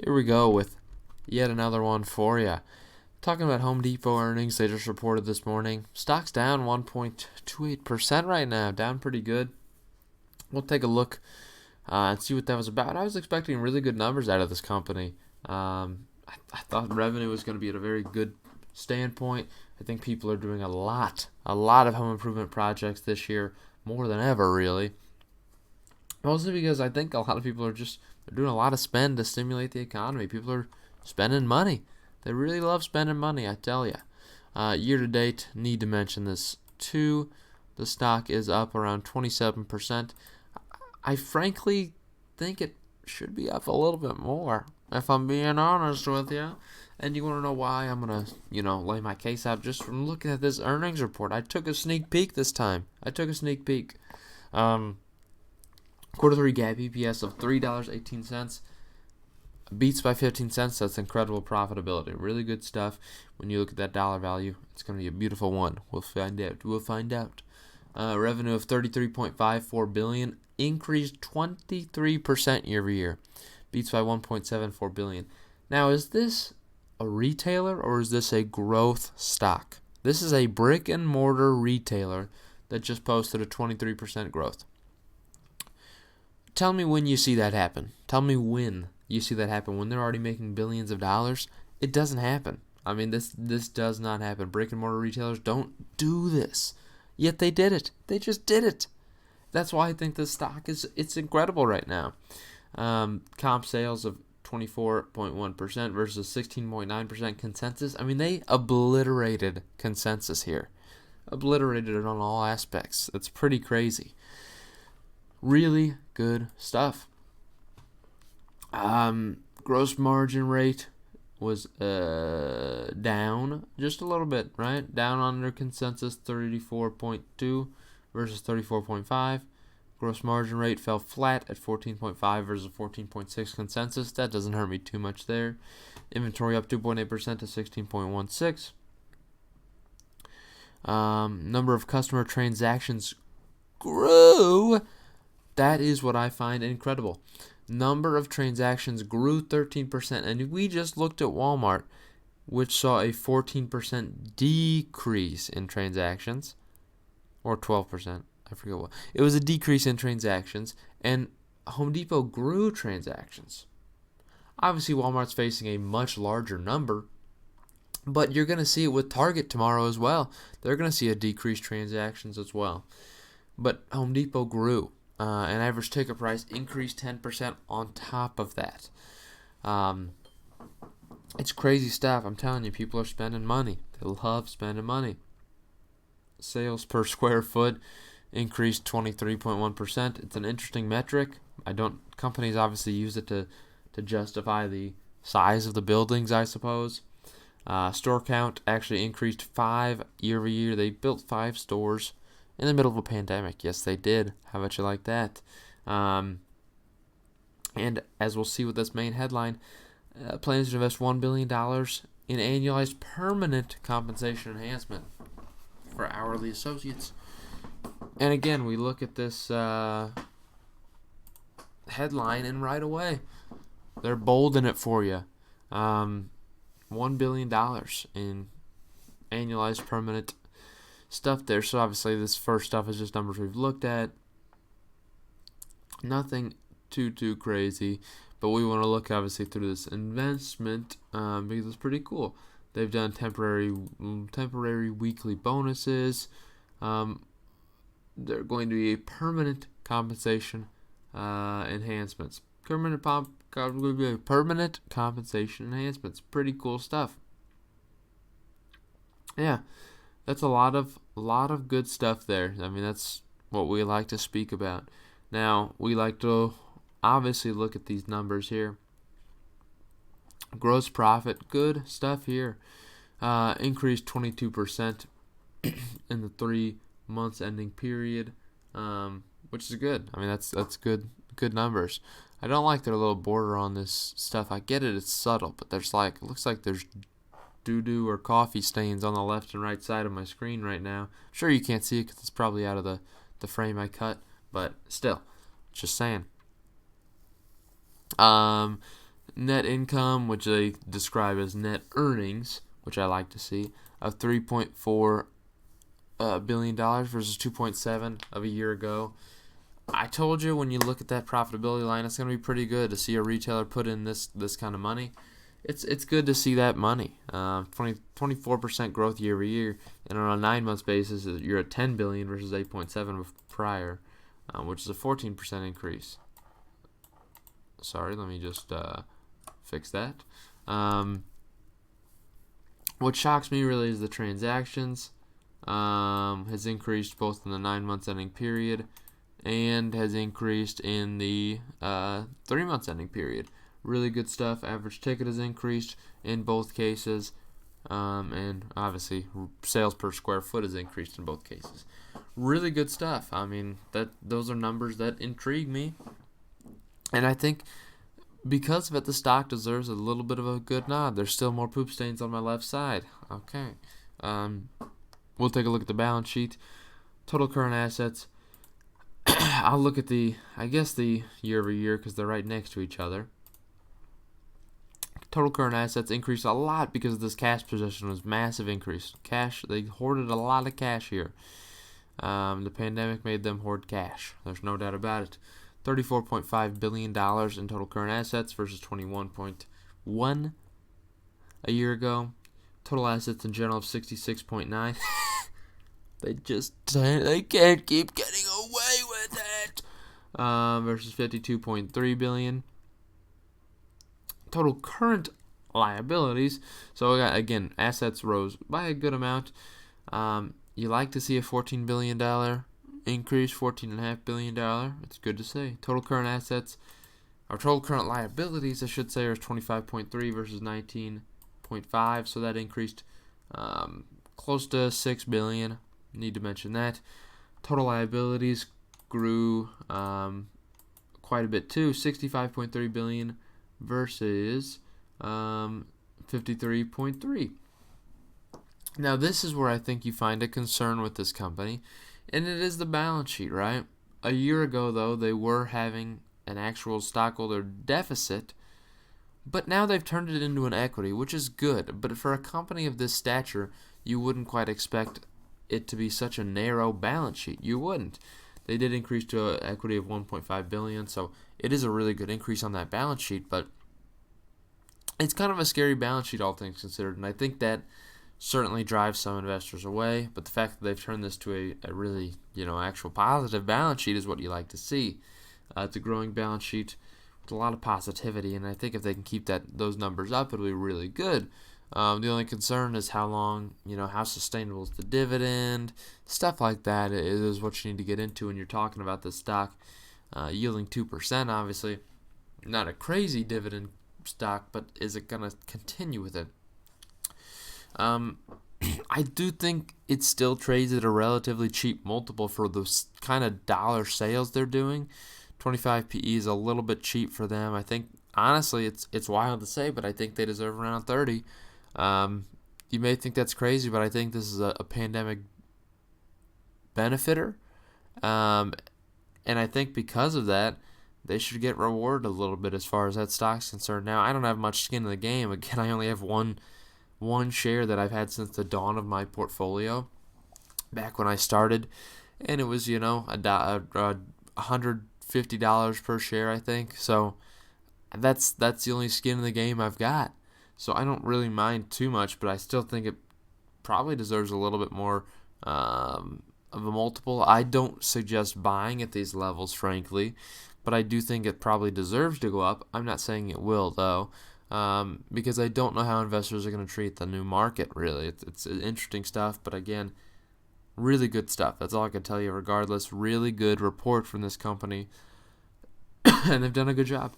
Here we go with yet another one for you. Talking about Home Depot earnings, they just reported this morning. Stock's down 1.28% right now, down pretty good. We'll take a look and see what that was about. I was expecting really good numbers out of this company. I thought revenue was going to be at a very good standpoint. I think people are doing a lot of home improvement projects this year, more than ever, really. Mostly because I think a lot of people are they're doing a lot of spend to stimulate the economy. People are spending money. They really love spending money, I tell you. Year to date, need to mention this too. The stock is up around 27%. I frankly think it should be up a little bit more, if I'm being honest with you. And you want to know why? I'm going to, lay my case out just from looking at this earnings report. I took a sneak peek this time. Quarter 3 GAAP EPS of $3.18. Beats by 15 cents. That's incredible profitability. Really good stuff. When you look at that dollar value, it's going to be a beautiful one. We'll find out. Revenue of $33.54 billion, increased 23% year over year. Beats by $1.74 billion. Now, is this a retailer or is this a growth stock? This is a brick and mortar retailer that just posted a 23% growth. Tell me when you see that happen. Tell me when you see that happen. When they're already making billions of dollars, it doesn't happen. I mean, this does not happen. Brick and mortar retailers don't do this. Yet they did it. They just did it. That's why I think this stock it's incredible right now. Comp sales of 24.1% versus 16.9% consensus. I mean, they obliterated consensus here. Obliterated it on all aspects. That's pretty crazy. Really good stuff. Gross margin rate was down just a little bit, right? Down under consensus, 34.2 versus 34.5. Gross margin rate fell flat at 14.5 versus 14.6 consensus. That doesn't hurt me too much there. Inventory up 2.8% to 16.16. Number of customer transactions grew. That is what I find incredible. Number of transactions grew 13%, and we just looked at Walmart, which saw a 14% decrease in transactions, or 12%. I forget what. It was a decrease in transactions, and Home Depot grew transactions. Obviously, Walmart's facing a much larger number, but you're going to see it with Target tomorrow as well. They're going to see a decreased transactions as well. But Home Depot grew. And average ticket price increased 10% on top of that. It's crazy stuff. I'm telling you, people are spending money. They love spending money. Sales per square foot increased 23.1%. It's an interesting metric. Companies obviously use it to justify the size of the buildings, I suppose. Store count actually increased 5 year over year. They built 5 stores in the middle of a pandemic. Yes, they did. How about you like that? And as we'll see with this main headline, plans to invest $1 billion in annualized permanent compensation enhancement for hourly associates. And again, we look at this headline and right away, they're bolding it for you. $1 billion in annualized permanent stuff there. So obviously this first stuff is just numbers we've looked at. Nothing too crazy, but we want to look obviously through this investment because it's pretty cool. They've done temporary weekly bonuses. They're going to be a permanent compensation enhancements. Permanent compensation enhancements. Pretty cool stuff. Yeah. That's a lot of good stuff there. I mean, that's what we like to speak about. Now, we like to obviously look at these numbers here. Gross profit, good stuff here. Increased 22% in the 3 months ending period, which is good. I mean, that's good numbers. I don't like their little border on this stuff. I get it, it's subtle, but it looks like there's doo-doo or coffee stains on the left and right side of my screen right now. Sure, you can't see it because it's probably out of the frame I cut, but still, just saying. net income, which they describe as net earnings, which I like to see, of $3.4 billion versus 2.7 of a year ago. I told you when you look at that profitability line, it's going to be pretty good to see a retailer put in this kind of money. It's good to see that money. 24% growth year over year, and on a 9 month basis, you're at $10 billion versus 8.7 prior, which is a 14% increase. Sorry, let me just fix that. What shocks me really is the transactions has increased both in the 9 months ending period and has increased in the 3 months ending period. Really good stuff. Average ticket has increased in both cases, and obviously sales per square foot has increased in both cases. Really good stuff. I mean, those are numbers that intrigue me, and I think because of it, the stock deserves a little bit of a good nod. There's still more poop stains on my left side. Okay, we'll take a look at the balance sheet. Total current assets. I'll look at the year over year because they're right next to each other. Total current assets increased a lot because this cash position was massive increase. Cash, they hoarded a lot of cash here. The pandemic made them hoard cash. There's no doubt about it. $34.5 billion in total current assets versus 21.1 a year ago. Total assets in general of 66.9. They can't keep getting away with it. Versus 52.3 billion. Total current liabilities. So again, assets rose by a good amount. You like to see a $14 billion increase, $14.5 billion. It's good to see. Total current assets, or total current liabilities, I should say, are 25.3 versus 19.5. So that increased close to $6 billion. Need to mention that. Total liabilities grew quite a bit too, 65.3 billion versus 53.3. Now this is where I think you find a concern with this company, and it is the balance sheet, right? A year ago, though, they were having an actual stockholder deficit, but now they've turned it into an equity, which is good. But for a company of this stature, you wouldn't quite expect it to be such a narrow balance sheet. You wouldn't. They did increase to an equity of 1.5 billion, so it is a really good increase on that balance sheet, but it's kind of a scary balance sheet, all things considered, and I think that certainly drives some investors away. But the fact that they've turned this to a really, actual positive balance sheet is what you like to see. It's a growing balance sheet with a lot of positivity, and I think if they can keep those numbers up, it'll be really good. The only concern is how long, how sustainable is the dividend, stuff like that is what you need to get into when you're talking about this stock. Yielding 2%, obviously, not a crazy dividend stock, but is it going to continue with it? I do think it still trades at a relatively cheap multiple for those kind of dollar sales they're doing. 25 PE is a little bit cheap for them. I think, honestly, it's wild to say, but I think they deserve around 30. You may think that's crazy, but I think this is a pandemic benefiter. And I think because of that, they should get rewarded a little bit as far as that stock's concerned. Now, I don't have much skin in the game. Again, I only have one share that I've had since the dawn of my portfolio, back when I started, and it was, $150 per share, I think. So that's the only skin in the game I've got. So I don't really mind too much, but I still think it probably deserves a little bit more of a multiple. I don't suggest buying at these levels, frankly, but I do think it probably deserves to go up. I'm not saying it will, though, because I don't know how investors are going to treat the new market, really. It's interesting stuff, but again, really good stuff. That's all I can tell you regardless. Really good report from this company, and they've done a good job.